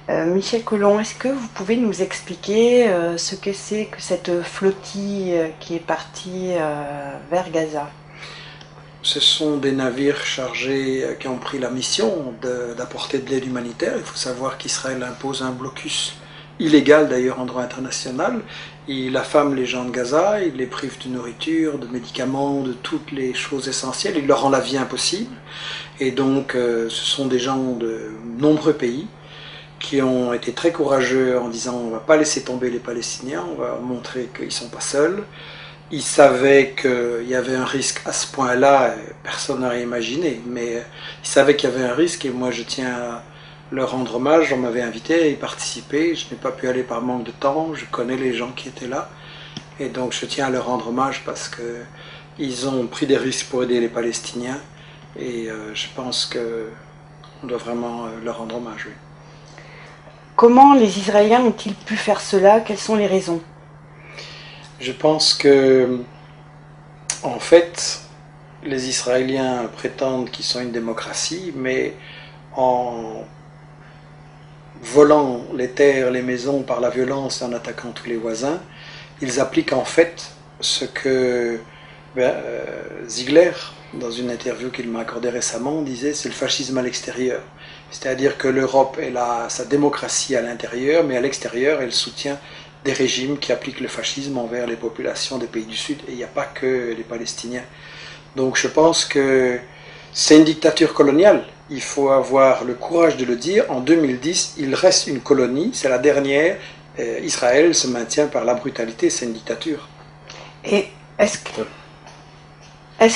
Michel Collomb, est-ce que vous pouvez nous expliquer ce que c'est que cette flottille qui est partie vers Gaza? Ce sont des navires chargés qui ont pris la mission d'apporter de l'aide humanitaire. Il faut savoir qu'Israël impose un blocus illégal d'ailleurs en droit international. Il affame les gens de Gaza, il les prive de nourriture, de médicaments, de toutes les choses essentielles. Il leur rend la vie impossible. Et donc ce sont des gens de nombreux pays qui ont été très courageux en disant on ne va pas laisser tomber les Palestiniens, on va montrer qu'ils ne sont pas seuls. Ils savaient qu'il y avait un risque à ce point-là, personne n'aurait imaginé, mais ils savaient qu'il y avait un risque et moi je tiens à leur rendre hommage. On m'avait invité à y participer, je n'ai pas pu aller par manque de temps, je connais les gens qui étaient là et donc je tiens à leur rendre hommage parce qu'ils ont pris des risques pour aider les Palestiniens et je pense qu'on doit vraiment leur rendre hommage. Oui. Comment les Israéliens ont-ils pu faire cela? Quelles sont les raisons? Je pense que, en fait, les Israéliens prétendent qu'ils sont une démocratie, mais en volant les terres, les maisons par la violence et en attaquant tous les voisins, ils appliquent en fait ce que Ziegler, dans une interview qu'il m'a accordée récemment, disait c'est le fascisme à l'extérieur. C'est-à-dire que l'Europe a sa démocratie à l'intérieur, mais à l'extérieur, elle soutient des régimes qui appliquent le fascisme envers les populations des pays du Sud, et il n'y a pas que les Palestiniens. Donc je pense que c'est une dictature coloniale, il faut avoir le courage de le dire. En 2010, il reste une colonie, c'est la dernière, Israël se maintient par la brutalité, c'est une dictature. Et est-ce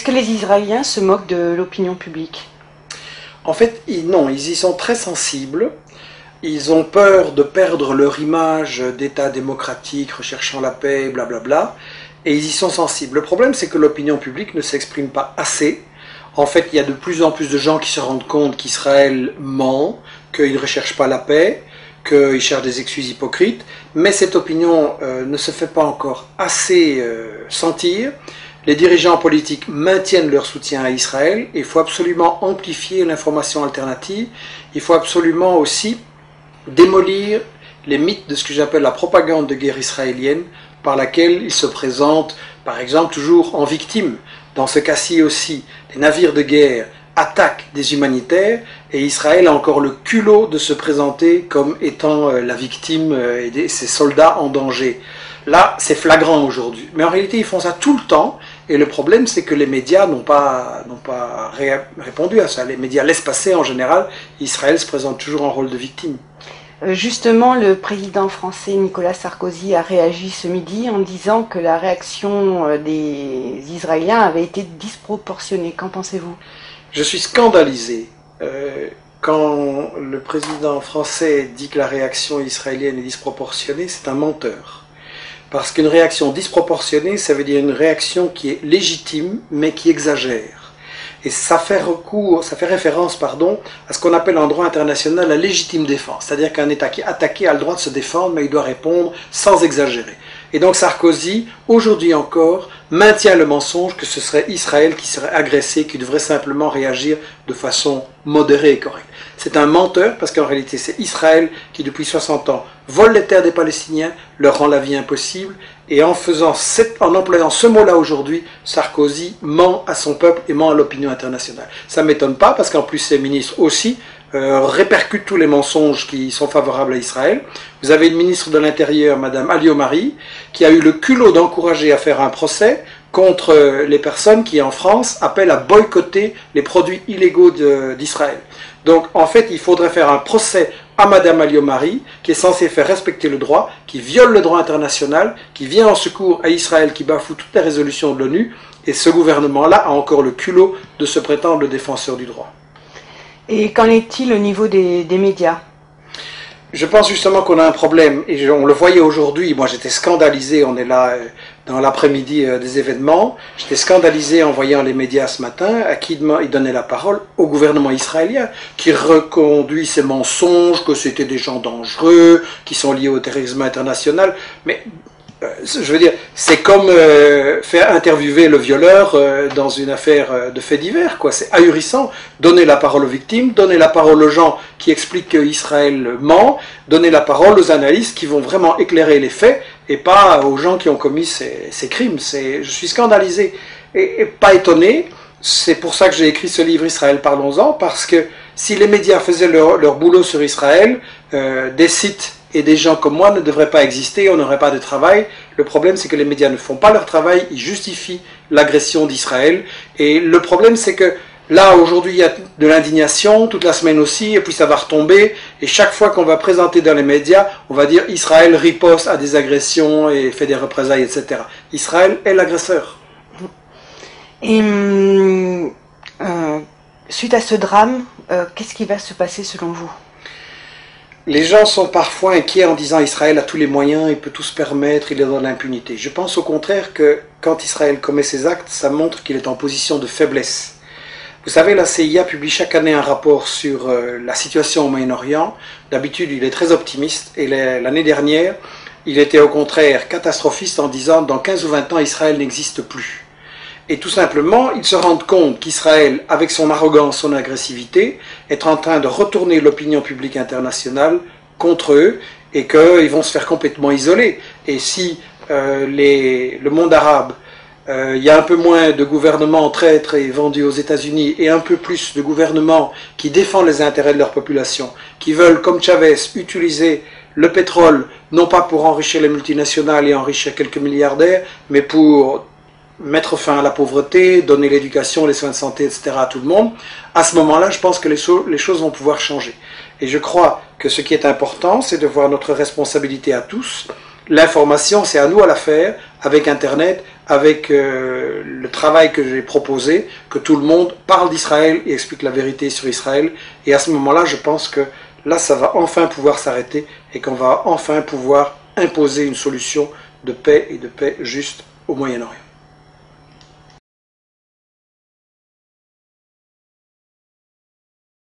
que les Israéliens se moquent de l'opinion publique? En fait, non, ils y sont très sensibles. Ils ont peur de perdre leur image d'État démocratique, recherchant la paix, blablabla, et ils y sont sensibles. Le problème, c'est que l'opinion publique ne s'exprime pas assez. En fait, il y a de plus en plus de gens qui se rendent compte qu'Israël ment, qu'il ne recherche pas la paix, qu'il cherche des excuses hypocrites, mais cette opinion ne se fait pas encore assez sentir. Les dirigeants politiques maintiennent leur soutien à Israël. Il faut absolument amplifier l'information alternative. Il faut absolument aussi démolir les mythes de ce que j'appelle la propagande de guerre israélienne, par laquelle ils se présentent, par exemple, toujours en victime. Dans ce cas-ci aussi, les navires de guerre attaquent des humanitaires et Israël a encore le culot de se présenter comme étant la victime et ses soldats en danger. Là, c'est flagrant aujourd'hui. Mais en réalité, ils font ça tout le temps. Et le problème, c'est que les médias n'ont pas répondu à ça. Les médias laissent passer en général. Israël se présente toujours en rôle de victime. Justement, le président français Nicolas Sarkozy a réagi ce midi en disant que la réaction des Israéliens avait été disproportionnée. Qu'en pensez-vous? Je suis scandalisé. Quand le président français dit que la réaction israélienne est disproportionnée, c'est un menteur. Parce qu'une réaction disproportionnée, ça veut dire une réaction qui est légitime, mais qui exagère. Et ça fait référence, à ce qu'on appelle en droit international la légitime défense. C'est-à-dire qu'un État qui est attaqué a le droit de se défendre, mais il doit répondre sans exagérer. Et donc Sarkozy, aujourd'hui encore, maintient le mensonge que ce serait Israël qui serait agressé, qui devrait simplement réagir de façon modérée et correcte. C'est un menteur parce qu'en réalité c'est Israël qui depuis 60 ans vole les terres des Palestiniens, leur rend la vie impossible et en employant ce mot-là aujourd'hui, Sarkozy ment à son peuple et ment à l'opinion internationale. Ça ne m'étonne pas parce qu'en plus ses ministres aussi répercutent tous les mensonges qui sont favorables à Israël. Vous avez une ministre de l'Intérieur, Madame Alliot-Marie, qui a eu le culot d'encourager à faire un procès contre les personnes qui en France appellent à boycotter les produits illégaux d'Israël. Donc en fait il faudrait faire un procès à Madame Alliot-Marie qui est censée faire respecter le droit, qui viole le droit international, qui vient en secours à Israël, qui bafoue toutes les résolutions de l'ONU, et ce gouvernement-là a encore le culot de se prétendre le défenseur du droit. Et qu'en est-il au niveau des médias? Je pense justement qu'on a un problème, et on le voyait aujourd'hui, moi j'étais scandalisé, on est là dans l'après-midi des événements, j'étais scandalisé en voyant les médias ce matin, à qui ils donnaient la parole au gouvernement israélien, qui reconduit ces mensonges, que c'était des gens dangereux, qui sont liés au terrorisme international, mais Je veux dire, c'est comme faire interviewer le violeur dans une affaire de faits divers, quoi. C'est ahurissant. Donner la parole aux victimes, donner la parole aux gens qui expliquent qu'Israël ment, donner la parole aux analystes qui vont vraiment éclairer les faits et pas aux gens qui ont commis ces crimes. Je suis scandalisé et pas étonné. C'est pour ça que j'ai écrit ce livre Israël, parlons-en, parce que si les médias faisaient leur boulot sur Israël, des sites et des gens comme moi ne devraient pas exister, on n'aurait pas de travail. Le problème, c'est que les médias ne font pas leur travail, ils justifient l'agression d'Israël. Et le problème, c'est que là, aujourd'hui, il y a de l'indignation, toute la semaine aussi, et puis ça va retomber. Et chaque fois qu'on va présenter dans les médias, on va dire Israël riposte à des agressions et fait des représailles, etc. Israël est l'agresseur. Et suite à ce drame, qu'est-ce qui va se passer selon vous ? Les gens sont parfois inquiets en disant Israël a tous les moyens, il peut tout se permettre, il est dans l'impunité. Je pense au contraire que quand Israël commet ses actes, ça montre qu'il est en position de faiblesse. Vous savez, la CIA publie chaque année un rapport sur la situation au Moyen-Orient. D'habitude, il est très optimiste et l'année dernière, il était au contraire catastrophiste en disant dans 15 ou 20 ans, Israël n'existe plus. Et tout simplement, ils se rendent compte qu'Israël, avec son arrogance, son agressivité, est en train de retourner l'opinion publique internationale contre eux et qu'ils vont se faire complètement isoler. Et si le monde arabe, il y a un peu moins de gouvernements traîtres et vendus aux États-Unis et un peu plus de gouvernements qui défendent les intérêts de leur population, qui veulent, comme Chavez, utiliser le pétrole, non pas pour enrichir les multinationales et enrichir quelques milliardaires, mais pour mettre fin à la pauvreté, donner l'éducation, les soins de santé, etc. à tout le monde, à ce moment-là, je pense que les choses vont pouvoir changer. Et je crois que ce qui est important, c'est de voir notre responsabilité à tous. L'information, c'est à nous à la faire, avec Internet, avec le travail que j'ai proposé, que tout le monde parle d'Israël et explique la vérité sur Israël. Et à ce moment-là, je pense que là, ça va enfin pouvoir s'arrêter et qu'on va enfin pouvoir imposer une solution de paix et de paix juste au Moyen-Orient.